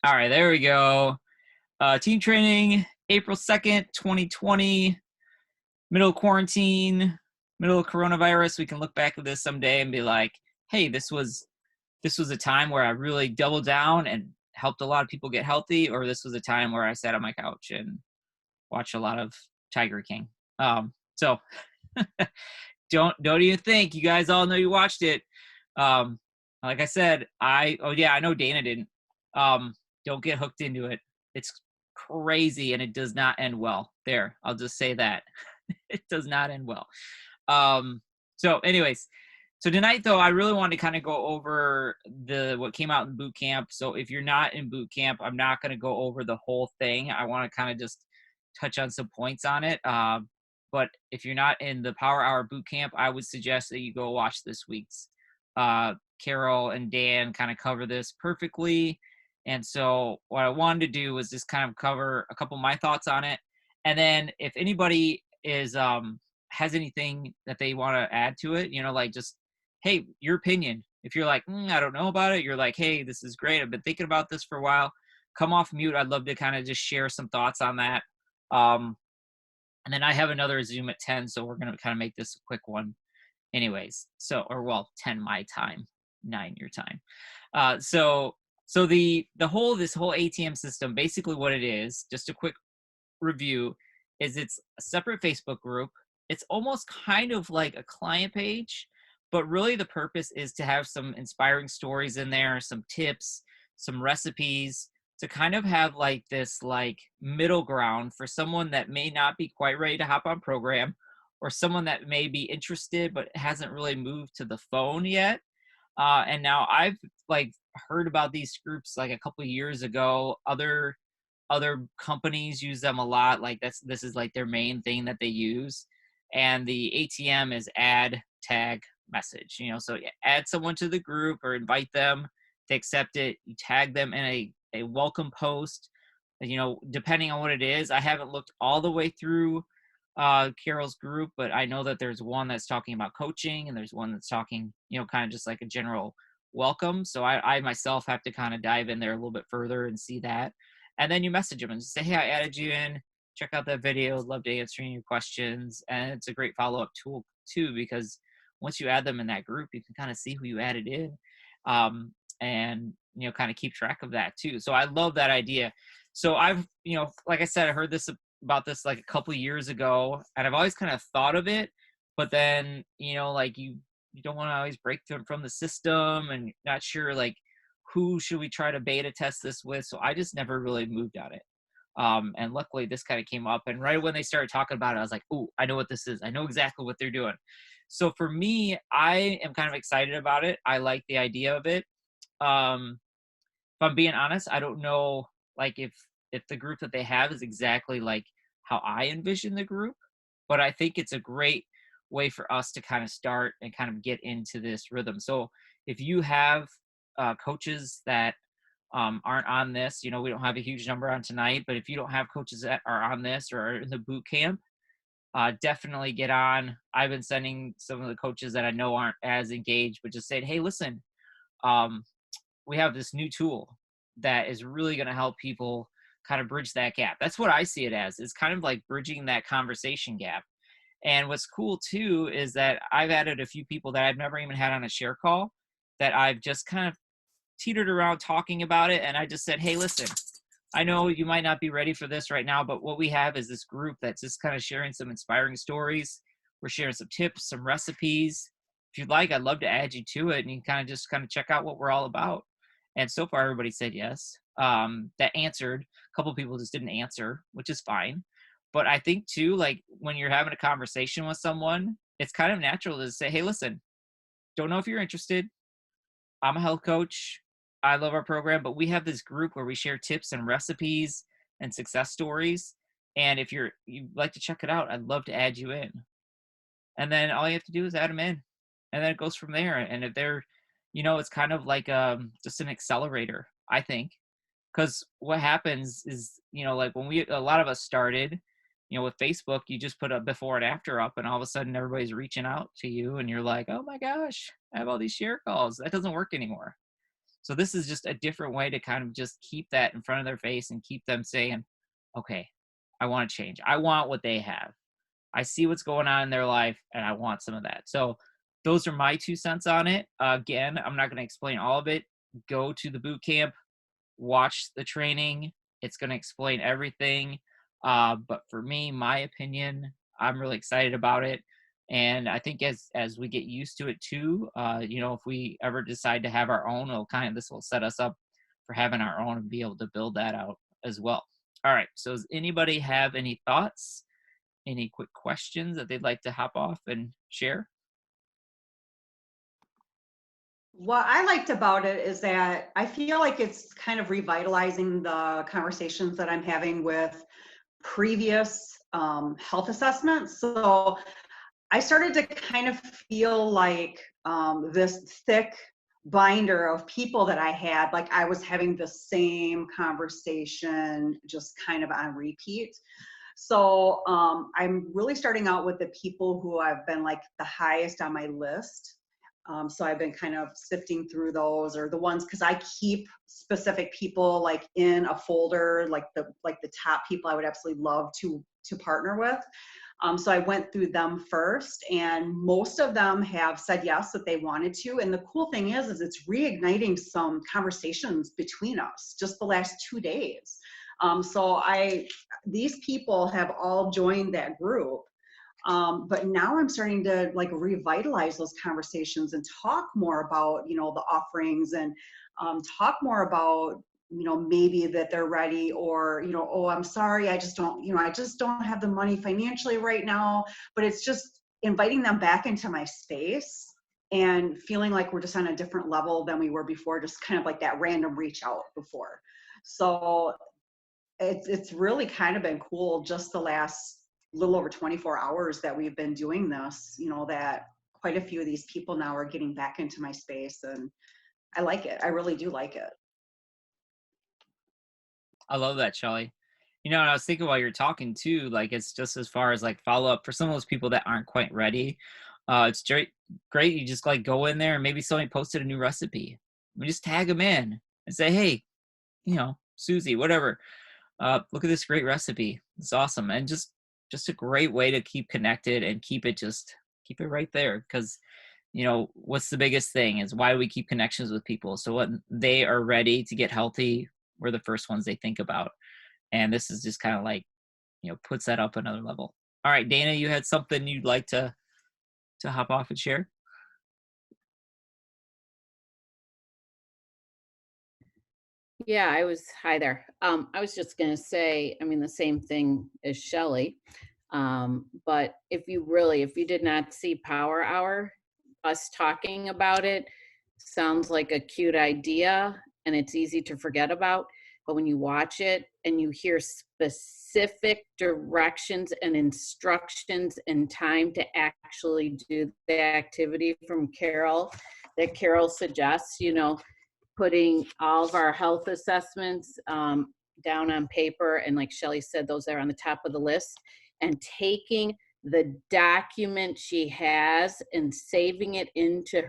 All right, there we go. Team training, April 2nd, 2020, middle of quarantine, middle of coronavirus. We can look back at this someday and be like, hey, this was a time where I really doubled down and helped a lot of people get healthy, or this was a time where I sat on my couch and watched a lot of Tiger King. So don't even think. You guys all know you watched it. Um, like I said, I know Dana didn't. Don't get hooked into it. It's crazy and it does not end well. There, I'll just say that. It does not end well. So anyways, so tonight though, I really wanted to kind of go over what came out in boot camp. So if you're not in boot camp, I'm not going to go over the whole thing. I want to kind of just touch on some points on it. But if you're not in the Power Hour boot camp, I would suggest that you go watch this week's. Carol and Dan kind of cover this perfectly. And so what I wanted to do was just kind of cover a couple of my thoughts on it. And then if anybody has anything that they want to add to it, like just, hey, your opinion. If you're like, I don't know about it, you're like, hey, this is great. I've been thinking about this for a while. Come off mute. I'd love to kind of just share some thoughts on that. And then I have another Zoom at 10, so we're going to kind of make this a quick one anyways. So, 10 my time, 9 your time. So this whole ATM system, basically what it is, just a quick review, is it's a separate Facebook group. It's almost kind of like a client page, but really the purpose is to have some inspiring stories in there, some tips, some recipes, to kind of have like this like middle ground for someone that may not be quite ready to hop on program, or someone that may be interested but hasn't really moved to the phone yet. And now I've like heard about these groups like a couple of years ago. Other companies use them a lot. Like this is like their main thing that they use. And the ATM is add tag message. So you add someone to the group or invite them to accept it. You tag them in a welcome post. Depending on what it is. I haven't looked all the way through Carol's group, but I know that there's one that's talking about coaching and there's one that's talking, kind of just like a general welcome. So I myself have to kind of dive in there a little bit further and see that. And then you message them and just say, hey, I added you in. Check out that video. Love to answer your questions. And it's a great follow-up tool too, because once you add them in that group, you can kind of see who you added in, and kind of keep track of that too. So I love that idea. So I've, like I said, I heard about this like a couple years ago, and I've always kind of thought of it, but then like you don't want to always break them from the system, and not sure like who should we try to beta test this with. So I just never really moved on it. And luckily this kind of came up, and right when they started talking about it, I was like, oh, I know what this is. I know exactly what they're doing. So for me, I am kind of excited about it. I like the idea of it. If I'm being honest, I don't know like if the group that they have is exactly like how I envision the group, but I think it's a great way for us to kind of start and kind of get into this rhythm. So if you have coaches that aren't on this, we don't have a huge number on tonight, but if you don't have coaches that are on this or are in the boot camp, definitely get on. I've been sending some of the coaches that I know aren't as engaged, but just saying, hey, listen, we have this new tool that is really going to help people kind of bridge that gap. That's what I see it as. It's kind of like bridging that conversation gap. And what's cool too is that I've added a few people that I've never even had on a share call, that I've just kind of teetered around talking about it. And I just said, hey, listen, I know you might not be ready for this right now, but what we have is this group that's just kind of sharing some inspiring stories. We're sharing some tips, some recipes. If you'd like, I'd love to add you to it, and you can kind of check out what we're all about. And so far, everybody said yes. That answered. A couple people just didn't answer, which is fine. But I think too, like when you're having a conversation with someone, it's kind of natural to say, hey, listen, don't know if you're interested. I'm a health coach. I love our program, but we have this group where we share tips and recipes and success stories. And if you'd like to check it out, I'd love to add you in. And then all you have to do is add them in, and then it goes from there. And if they're, it's kind of like just an accelerator, I think, because what happens is, like when a lot of us started, with Facebook, you just put a before and after up, and all of a sudden everybody's reaching out to you, and you're like, oh my gosh, I have all these share calls. That doesn't work anymore. So this is just a different way to kind of just keep that in front of their face and keep them saying, okay, I want to change. I want what they have. I see what's going on in their life and I want some of that. So those are my 2 cents on it. Again, I'm not going to explain all of it. Go to the boot camp, watch the training. It's going to explain everything. But for me, my opinion, I'm really excited about it. And I think as we get used to it too, if we ever decide to have our own, this will set us up for having our own and be able to build that out as well. All right. So does anybody have any thoughts, any quick questions that they'd like to hop off and share? What I liked about it is that I feel like it's kind of revitalizing the conversations that I'm having with previous health assessments. So I started to kind of feel like this thick binder of people that I had, like I was having the same conversation just kind of on repeat. So I'm really starting out with the people who have been like the highest on my list. So I've been kind of sifting through those, or the ones, because I keep specific people like in a folder, like the top people I would absolutely love to partner with. So I went through them first, and most of them have said yes, that they wanted to. And the cool thing is it's reigniting some conversations between us just the last 2 days. So these people have all joined that group. But now I'm starting to like revitalize those conversations and talk more about, the offerings, and talk more about, maybe that they're ready, or, oh, I'm sorry, I just don't have the money financially right now. But it's just inviting them back into my space and feeling like we're just on a different level than we were before, just kind of like that random reach out before. So it's really kind of been cool just the last little over 24 hours that we've been doing this, that quite a few of these people now are getting back into my space, and I like it. I really do like it. I love that, Shelly. And I was thinking while you're talking too, like it's just as far as like follow up for some of those people that aren't quite ready. It's great. You just like go in there and maybe somebody posted a new recipe. We just tag them in and say, hey, Susie, whatever. Look at this great recipe. It's awesome. And just a great way to keep connected and keep it right there. Because, what's the biggest thing is why do we keep connections with people? So when they are ready to get healthy, we're the first ones they think about. And this is just kind of like, puts that up another level. All right, Dana, you had something you'd like to hop off and share? Yeah, hi there. I was just going to say, the same thing as Shelley. But if you did not see Power Hour, us talking about it sounds like a cute idea and it's easy to forget about. But when you watch it and you hear specific directions and instructions and time to actually do the activity from Carol, that Carol suggests, putting all of our health assessments down on paper. And like Shelley said, those are on the top of the list, and taking the document she has and saving it into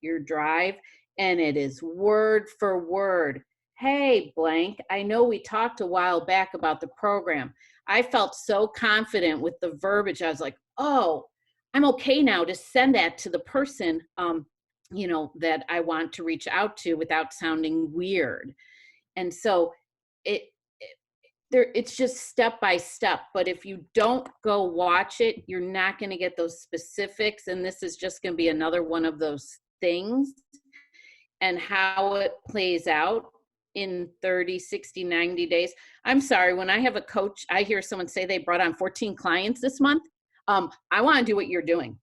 your drive. And it is word for word. Hey, blank, I know we talked a while back about the program. I felt so confident with the verbiage. I was like, oh, I'm okay now to send that to the person that I want to reach out to without sounding weird. And so it's just step by step. But if you don't go watch it, you're not going to get those specifics. And this is just going to be another one of those things. And how it plays out in 30, 60, 90 days. I'm sorry, when I have a coach, I hear someone say they brought on 14 clients this month. I want to do what you're doing.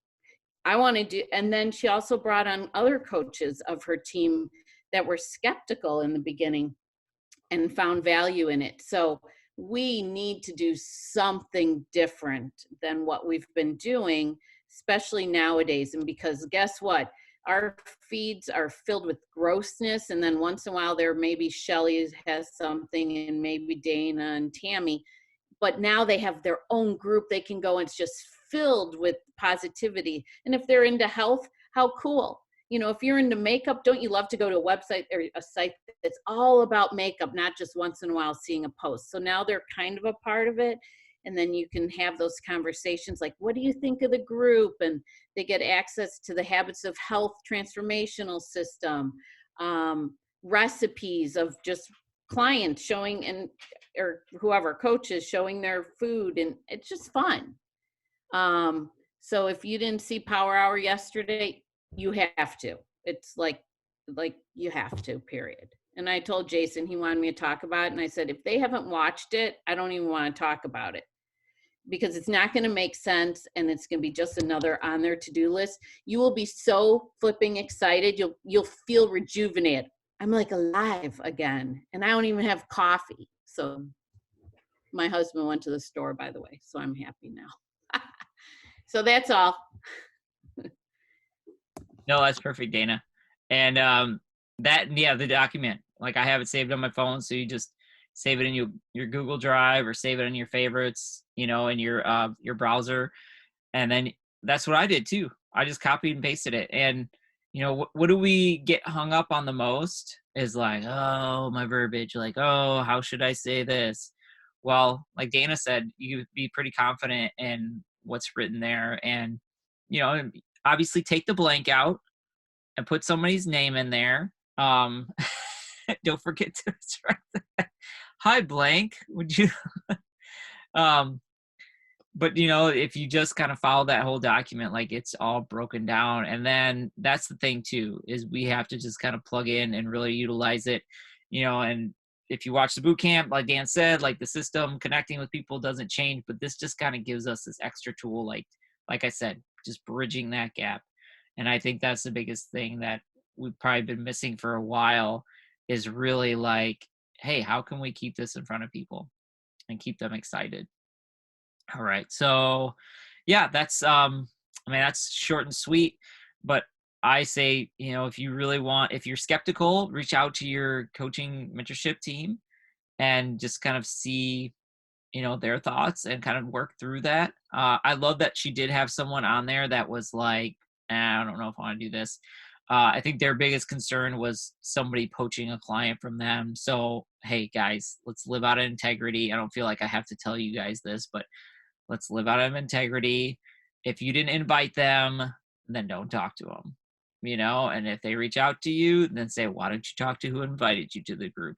And then she also brought on other coaches of her team that were skeptical in the beginning and found value in it. So we need to do something different than what we've been doing, especially nowadays. And because guess what? Our feeds are filled with grossness. And then once in a while there maybe Shelley has something, and maybe Dana and Tammy. But now they have their own group they can go, and it's just filled with positivity. And if they're into health, how cool. if you're into makeup, don't you love to go to a website or a site that's all about makeup, not just once in a while seeing a post? So now they're kind of a part of it. And then you can have those conversations like, what do you think of the group? And they get access to the Habits of Health transformational system, recipes of just clients showing, and or whoever, coaches showing their food, and it's just fun. So if you didn't see Power Hour yesterday, you have to. It's like you have to, period. And I told Jason, he wanted me to talk about it, and I said, if they haven't watched it, I don't even want to talk about it, because it's not going to make sense, and it's going to be just another on their to-do list. You will be so flipping excited. You'll feel rejuvenated. I'm like alive again, and I don't even have coffee. So my husband went to the store, by the way, so I'm happy now. So that's all. No, that's perfect, Dana. And the document, like I have it saved on my phone, so you just save it in your Google Drive or save it in your favorites, in your browser. And then that's what I did too. I just copied and pasted it. And what do we get hung up on the most is like, oh, my verbiage, like, oh, how should I say this? Well, like Dana said, you be pretty confident in what's written there, and obviously take the blank out and put somebody's name in there. Don't forget to start. Hi, blank. Would you? But if you just kind of follow that whole document, like it's all broken down. And then that's the thing too, is we have to just kind of plug in and really utilize it, and if you watch the boot camp, like Dan said, like the system connecting with people doesn't change, but this just kind of gives us this extra tool, like I said, just bridging that gap. And I think that's the biggest thing that we've probably been missing for a while, is really like, hey, how can we keep this in front of people and keep them excited? All right. So yeah, that's that's short and sweet, but I say, if you really want, if you're skeptical, reach out to your coaching mentorship team and just kind of see, their thoughts and kind of work through that. I love that she did have someone on there that was like, I don't know if I want to do this. I think their biggest concern was somebody poaching a client from them. So, hey guys, let's live out of integrity. I don't feel like I have to tell you guys this, but let's live out of integrity. If you didn't invite them, then don't talk to them, and if they reach out to you, then say, why don't you talk to who invited you to the group?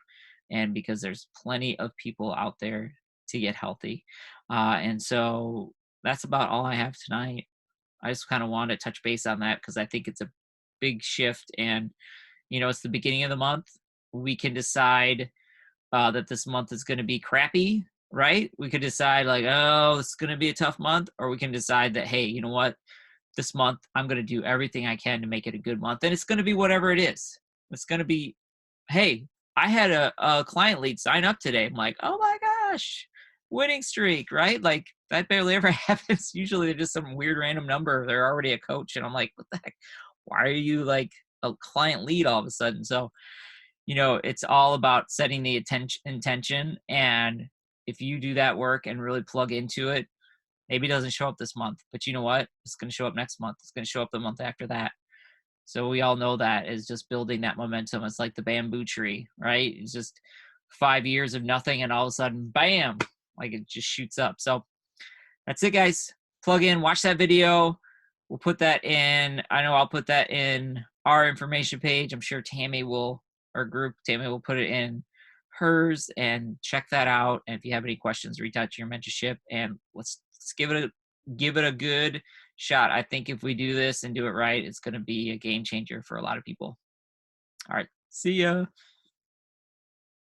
And because there's plenty of people out there to get healthy. And so that's about all I have tonight. I just kind of wanted to touch base on that because I think it's a big shift, and it's the beginning of the month. We can decide that this month is going to be crappy, right? We could decide like, oh, it's going to be a tough month, or we can decide that, hey, you know what, this month I'm going to do everything I can to make it a good month, and it's going to be whatever it is. It's going to be, hey, I had a client lead sign up today. I'm like, oh my gosh, winning streak, right? Like that barely ever happens. Usually they're just some weird random number. They're already a coach, and I'm like, what the heck? Why are you like a client lead all of a sudden? So, it's all about setting the intention. And if you do that work and really plug into it, maybe it doesn't show up this month, but you know what? It's going to show up next month. It's going to show up the month after that. So we all know that is just building that momentum. It's like the bamboo tree, right? It's just 5 years of nothing, and all of a sudden, bam, like it just shoots up. So that's it, guys. Plug in, watch that video. We'll put that in. I know I'll put that in our information page. I'm sure Tammy will put it in hers, and check that out. And if you have any questions, reach out to your mentorship, and let's give it a good shot. I think if we do this and do it right, it's going to be a game changer for a lot of people. All right. See ya.